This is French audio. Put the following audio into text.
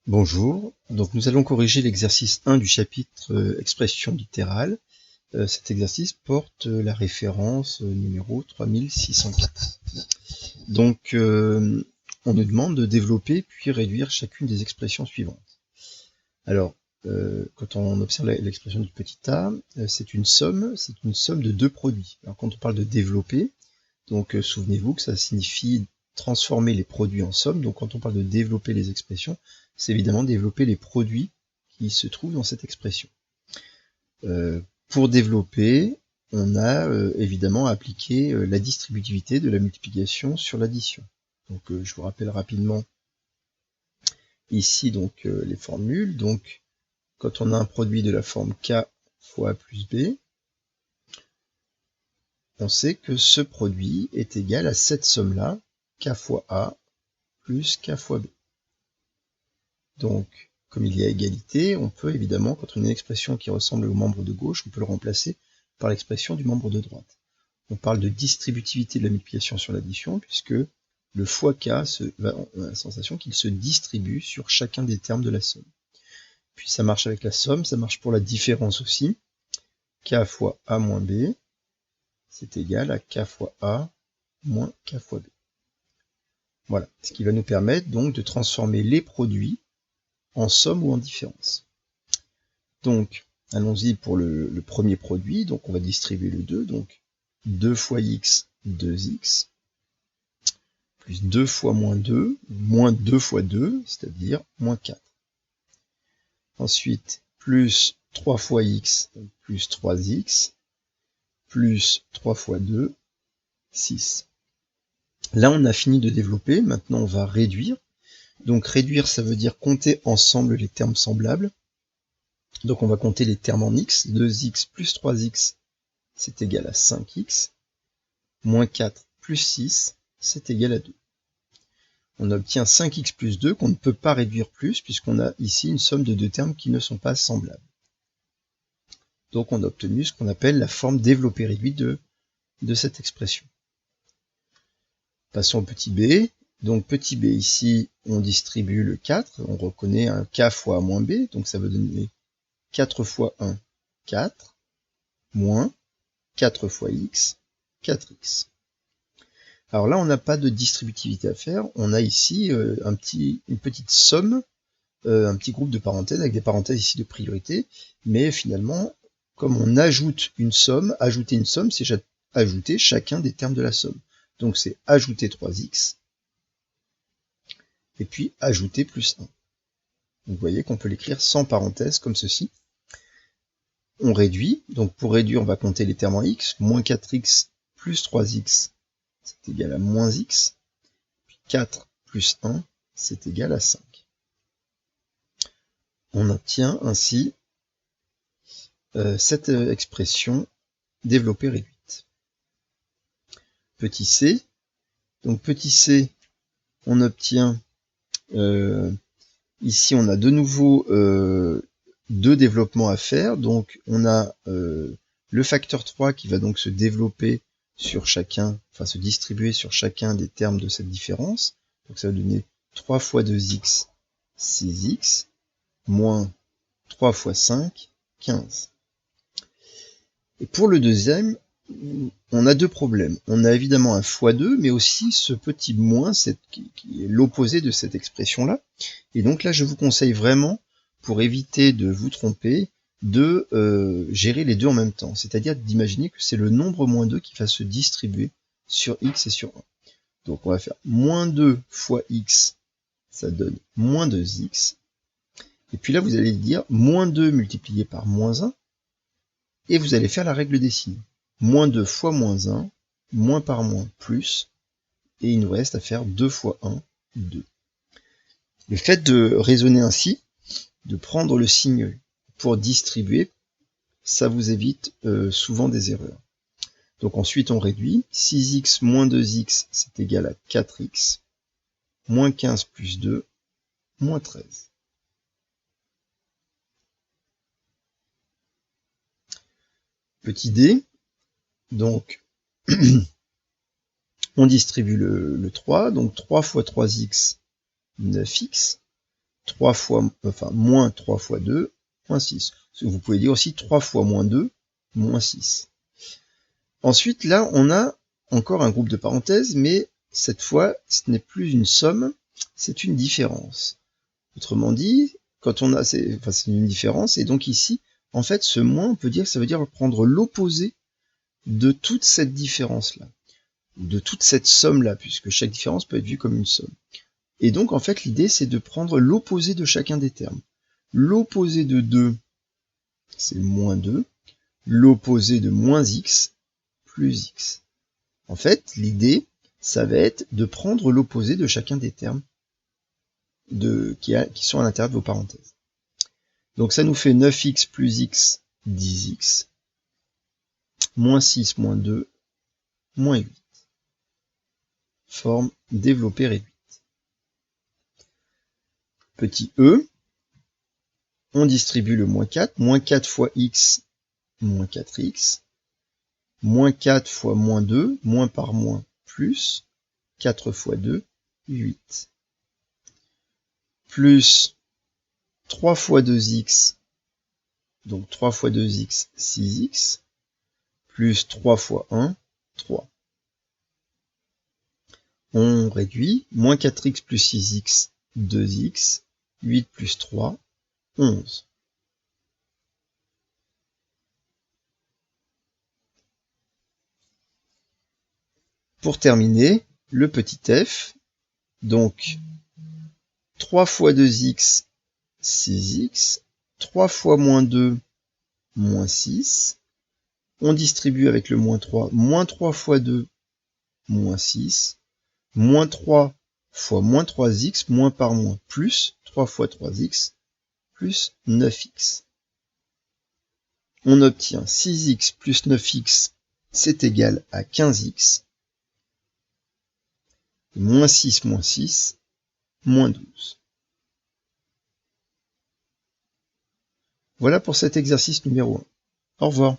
Bonjour, donc nous allons corriger l'exercice 1 du chapitre expression littérale. Cet exercice porte la référence numéro 3604. Donc on nous demande de développer puis réduire chacune des expressions suivantes. Alors, quand on observe l'expression du petit a, c'est une somme de deux produits. Alors quand on parle de développer, donc souvenez-vous que ça signifie transformer les produits en somme. Donc quand on parle de développer les expressions, c'est évidemment développer les produits qui se trouvent dans cette expression. Pour développer, on a évidemment appliqué la distributivité de la multiplication sur l'addition. Donc je vous rappelle rapidement ici donc les formules. Donc quand on a un produit de la forme k fois a plus b, on sait que ce produit est égal à cette somme-là, k fois a plus k fois b. Donc, comme il y a égalité, on peut évidemment, quand on a une expression qui ressemble au membre de gauche, on peut le remplacer par l'expression du membre de droite. On parle de distributivité de la multiplication sur l'addition, puisque le fois k, on a la sensation qu'il se distribue sur chacun des termes de la somme. Puis ça marche avec la somme, ça marche pour la différence aussi. K fois a moins b, c'est égal à k fois a moins k fois b. Voilà, ce qui va nous permettre donc de transformer les produits en somme ou en différence. Donc, allons-y pour le premier produit. Donc, on va distribuer le 2. Donc, 2 fois x, 2x, plus 2 fois moins 2, moins 2 fois 2, c'est-à-dire moins 4. Ensuite, plus 3 fois x, plus 3x, plus 3 fois 2, 6. Là, on a fini de développer. Maintenant, on va réduire. Donc, réduire, ça veut dire compter ensemble les termes semblables. Donc on va compter les termes en x, 2x plus 3x, c'est égal à 5x, moins 4 plus 6, c'est égal à 2. On obtient 5x plus 2 qu'on ne peut pas réduire plus, puisqu'on a ici une somme de deux termes qui ne sont pas semblables. Donc on a obtenu ce qu'on appelle la forme développée réduite de cette expression. Passons au petit b. Donc petit b ici, on distribue le 4, on reconnaît un k fois a moins b, donc ça va donner 4 fois 1, 4, moins 4 fois x, 4x. Alors là, on n'a pas de distributivité à faire, on a ici une petite somme, un petit groupe de parenthèses, avec des parenthèses ici de priorité, mais finalement, comme on ajoute une somme, ajouter une somme, c'est ajouter chacun des termes de la somme. Donc c'est ajouter 3x, et puis ajouter plus 1. Donc vous voyez qu'on peut l'écrire sans parenthèse, comme ceci. On réduit, donc pour réduire, on va compter les termes en x, moins 4x plus 3x, c'est égal à moins x, puis 4 plus 1, c'est égal à 5. On obtient ainsi cette expression développée réduite. Petit c, donc petit c, on obtient, ici on a de nouveau deux développements à faire, donc on a le facteur 3 qui va donc se développer sur chacun, enfin se distribuer sur chacun des termes de cette différence. Donc ça va donner 3 fois 2x, 6x, moins 3 fois 5, 15. Et pour le deuxième, on a deux problèmes. On a évidemment un fois 2, mais aussi ce petit moins qui est l'opposé de cette expression-là. Et donc là, je vous conseille vraiment, pour éviter de vous tromper, de gérer les deux en même temps. C'est-à-dire d'imaginer que c'est le nombre moins 2 qui va se distribuer sur x et sur 1. Donc on va faire moins 2 fois x, ça donne moins 2x. Et puis là, vous allez dire moins 2 multiplié par moins 1, et vous allez faire la règle des signes. Moins 2 fois moins 1, moins par moins plus, et il nous reste à faire 2 fois 1, 2. Le fait de raisonner ainsi, de prendre le signe pour distribuer, ça vous évite souvent des erreurs. Donc ensuite on réduit, 6x moins 2x c'est égal à 4x, moins 15 plus 2, moins 13. Petit d, donc on distribue le 3, donc 3 fois 3x, 9x, 3 fois, enfin, moins 3 fois 2, moins 6. Vous pouvez dire aussi 3 fois moins 2, moins 6. Ensuite, là, on a encore un groupe de parenthèses, mais cette fois, ce n'est plus une somme, c'est une différence. Autrement dit, quand on a, c'est une différence, et donc ici, en fait, ce moins, on peut dire que ça veut dire prendre l'opposé de toute cette différence-là, de toute cette somme-là, puisque chaque différence peut être vue comme une somme. Et donc, en fait, l'idée, c'est de prendre l'opposé de chacun des termes. L'opposé de 2, c'est moins 2. L'opposé de moins x, plus x. En fait, l'idée, ça va être de prendre l'opposé de chacun des termes qui sont à l'intérieur de vos parenthèses. Donc ça nous fait 9x plus x, 10x, moins 6, moins 2, moins 8. Forme développée réduite. Petit e, on distribue le moins 4. Moins 4 fois x, moins 4x. Moins 4 fois moins 2, moins par moins, plus 4 fois 2, 8. Plus 3 fois 2x, donc 3 fois 2x, 6x, plus 3 fois 1, 3. On réduit, moins 4x plus 6x, 2x, 8 plus 3, 11. Pour terminer, le petit f, donc 3 fois 2x, 6x, 3 fois moins 2, moins 6. On distribue avec le moins 3, moins 3 fois 2, moins 6. Moins 3 fois moins 3x, moins par moins, plus 3 fois 3x, plus 9x. On obtient 6x plus 9x, c'est égal à 15x. Moins 6, moins 12. Voilà pour cet exercice numéro 1. Au revoir.